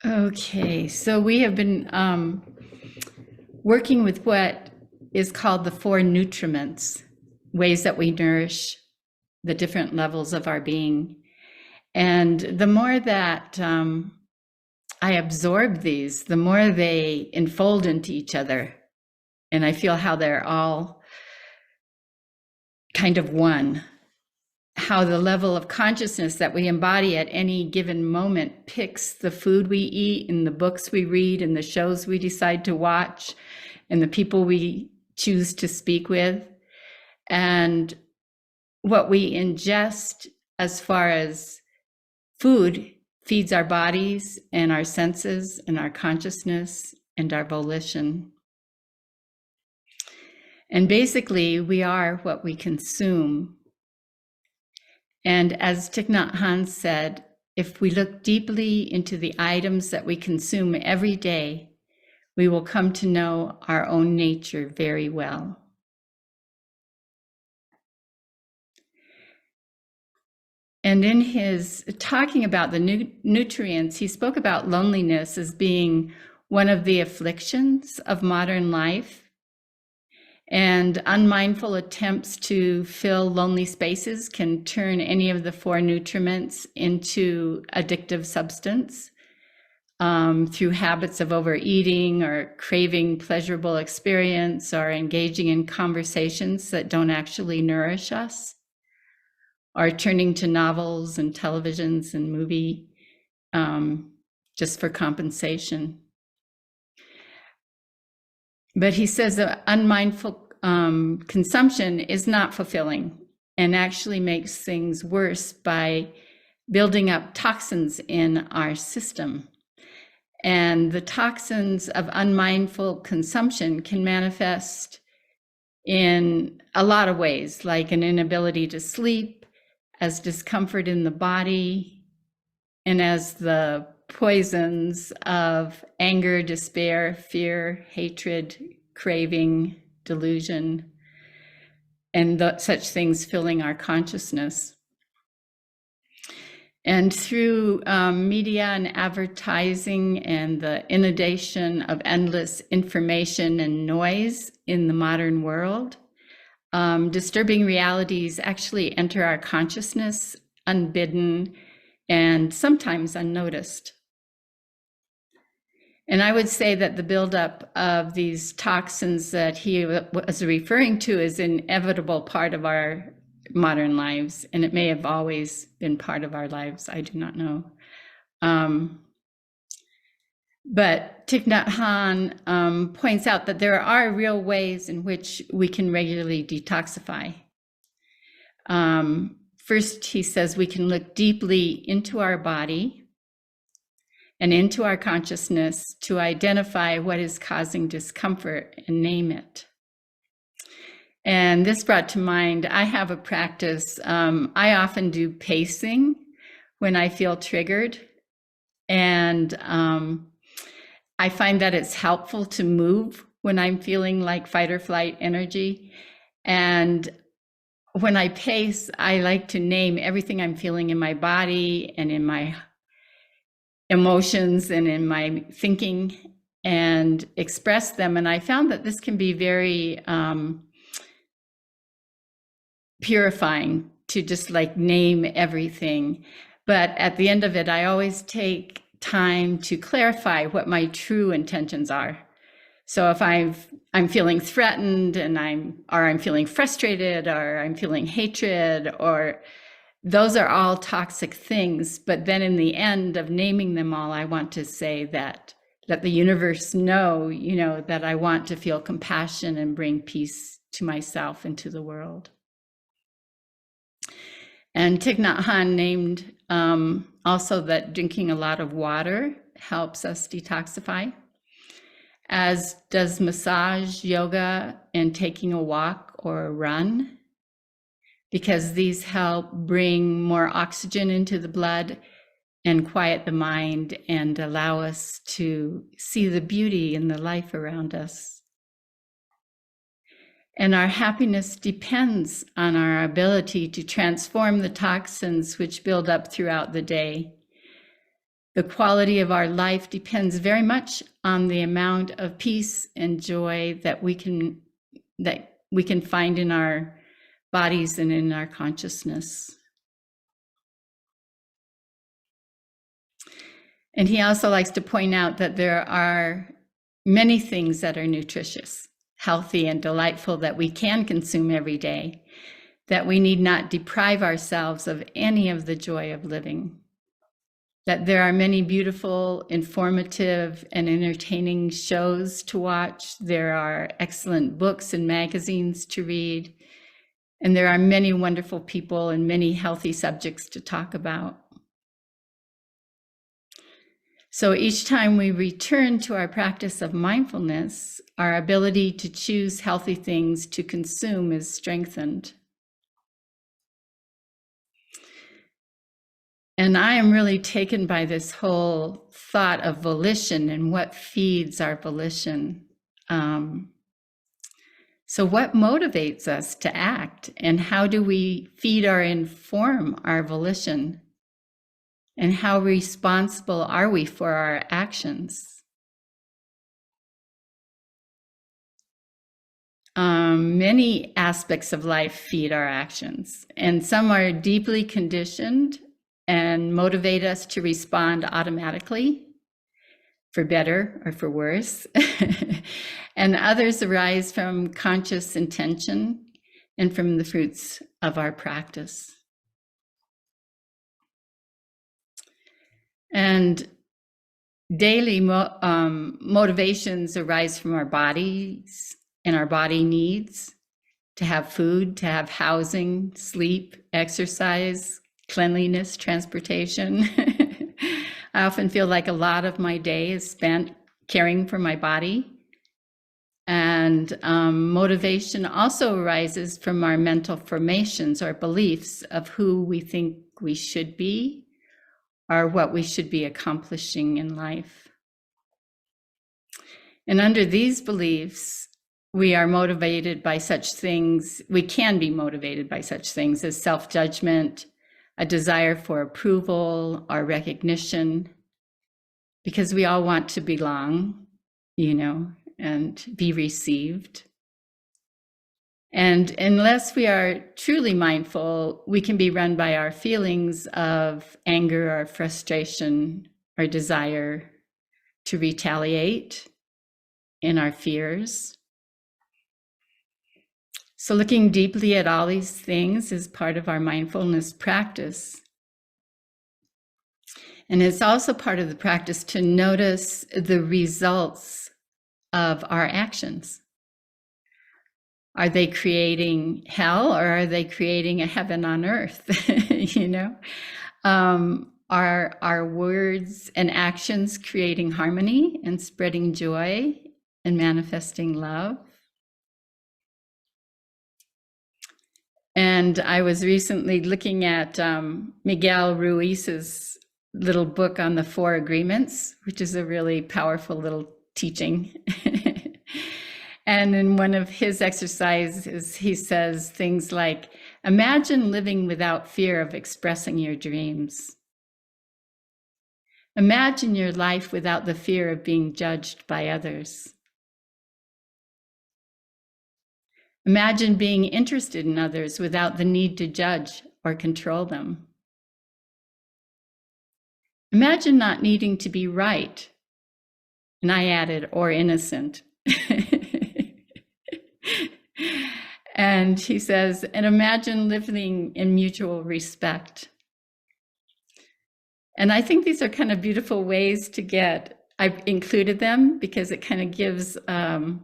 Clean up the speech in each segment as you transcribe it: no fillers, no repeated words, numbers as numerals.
Okay, so we have been working with what is called the four nutriments, ways that we nourish the different levels of our being. And the more that I absorb these, the more they enfold into each other. And I feel how they're all kind of one. How the level of consciousness that we embody at any given moment picks the food we eat and the books we read and the shows we decide to watch and the people we choose to speak with. And what we ingest as far as food feeds our bodies and our senses and our consciousness and our volition. And basically, we are what we consume. And as Thich Nhat Hanh said, if we look deeply into the items that we consume every day, we will come to know our own nature very well. And in his talking about the nutrients, he spoke about loneliness as being one of the afflictions of modern life. And unmindful attempts to fill lonely spaces can turn any of the four nutriments into addictive substance through habits of overeating or craving pleasurable experience or engaging in conversations that don't actually nourish us, or turning to novels and televisions and movie just for compensation. But he says that unmindful consumption is not fulfilling and actually makes things worse by building up toxins in our system. And the toxins of unmindful consumption can manifest in a lot of ways, like an inability to sleep, as discomfort in the body, and as the poisons of anger, despair, fear, hatred, craving, delusion, and such things filling our consciousness. And through media and advertising and the inundation of endless information and noise in the modern world, disturbing realities actually enter our consciousness unbidden and sometimes unnoticed. And I would say that the buildup of these toxins that he was referring to is an inevitable part of our modern lives, and it may have always been part of our lives. I do not know. But Thich Nhat Hanh points out that there are real ways in which we can regularly detoxify. First, he says we can look deeply into our body and into our consciousness to identify what is causing discomfort and name it. And this brought to mind, I have a practice. I often do pacing when I feel triggered. And I find that it's helpful to move when I'm feeling like fight or flight energy. And when I pace, I like to name everything I'm feeling in my body and in my emotions and in my thinking and express them. And I found that this can be very purifying to just like name everything. But at the end of it, I always take time to clarify what my true intentions are. So if I'm feeling threatened and I'm feeling frustrated, or I'm feeling hatred, or those are all toxic things. But then in the end of naming them all, I want to say that let the universe know, that I want to feel compassion and bring peace to myself and to the world. And Thich Nhat Hanh named also that drinking a lot of water helps us detoxify, as does massage, yoga, and taking a walk or a run, because these help bring more oxygen into the blood and quiet the mind and allow us to see the beauty in the life around us. And our happiness depends on our ability to transform the toxins which build up throughout the day. The quality of our life depends very much on the amount of peace and joy that we can find in our bodies and in our consciousness. And he also likes to point out that there are many things that are nutritious, healthy, and delightful that we can consume every day, that we need not deprive ourselves of any of the joy of living. That there are many beautiful, informative, and entertaining shows to watch. There are excellent books and magazines to read. And there are many wonderful people and many healthy subjects to talk about. So each time we return to our practice of mindfulness, our ability to choose healthy things to consume is strengthened. And I am really taken by this whole thought of volition and what feeds our volition. So what motivates us to act, and how do we feed or inform our volition? And how responsible are we for our actions? Many aspects of life feed our actions, and some are deeply conditioned and motivate us to respond automatically, for better or for worse. And others arise from conscious intention and from the fruits of our practice. And daily motivations arise from our bodies and our body needs to have food, to have housing, sleep, exercise, cleanliness, transportation. I often feel like a lot of my day is spent caring for my body. And motivation also arises from our mental formations or beliefs of who we think we should be, or what we should be accomplishing in life. And under these beliefs, we are motivated by such things, we can be motivated by such things as self-judgment, a desire for approval or recognition, because we all want to belong, and be received. And unless we are truly mindful, we can be run by our feelings of anger or frustration or desire to retaliate in our fears. So looking deeply at all these things is part of our mindfulness practice. And it's also part of the practice to notice the results of our actions. Are they creating hell, or are they creating a heaven on earth? Are our words and actions creating harmony and spreading joy and manifesting love? And I was recently looking at Miguel Ruiz's little book on the 4 agreements, which is a really powerful little teaching. And in one of his exercises, he says things like, imagine living without fear of expressing your dreams. Imagine your life without the fear of being judged by others. Imagine being interested in others without the need to judge or control them. Imagine not needing to be right. And I added, or innocent. And he says, and imagine living in mutual respect. And I think these are kind of beautiful ways to get, I've included them because it kind of gives a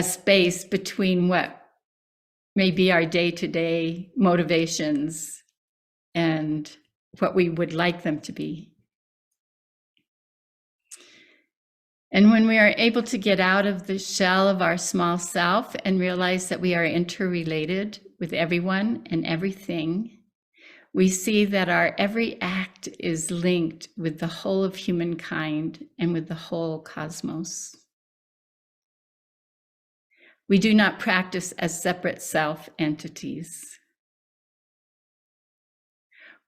space between what may be our day-to-day motivations and what we would like them to be. And when we are able to get out of the shell of our small self and realize that we are interrelated with everyone and everything, we see that our every act is linked with the whole of humankind and with the whole cosmos. We do not practice as separate self entities.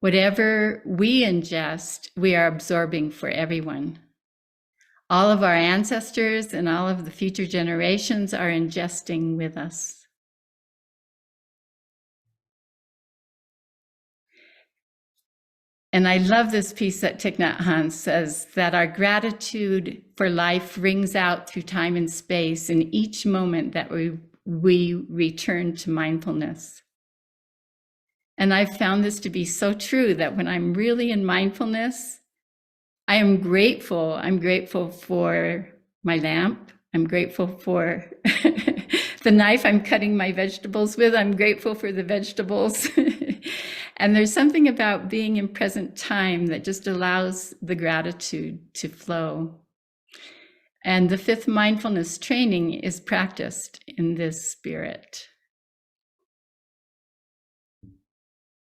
Whatever we ingest, we are absorbing for everyone. All of our ancestors and all of the future generations are ingesting with us. And I love this piece that Thich Nhat Hanh says, that our gratitude for life rings out through time and space in each moment that we return to mindfulness. And I've found this to be so true, that when I'm really in mindfulness, I am grateful. I'm grateful for my lamp. I'm grateful for the knife I'm cutting my vegetables with. I'm grateful for the vegetables. And there's something about being in present time that just allows the gratitude to flow. And the Fifth Mindfulness Training is practiced in this spirit.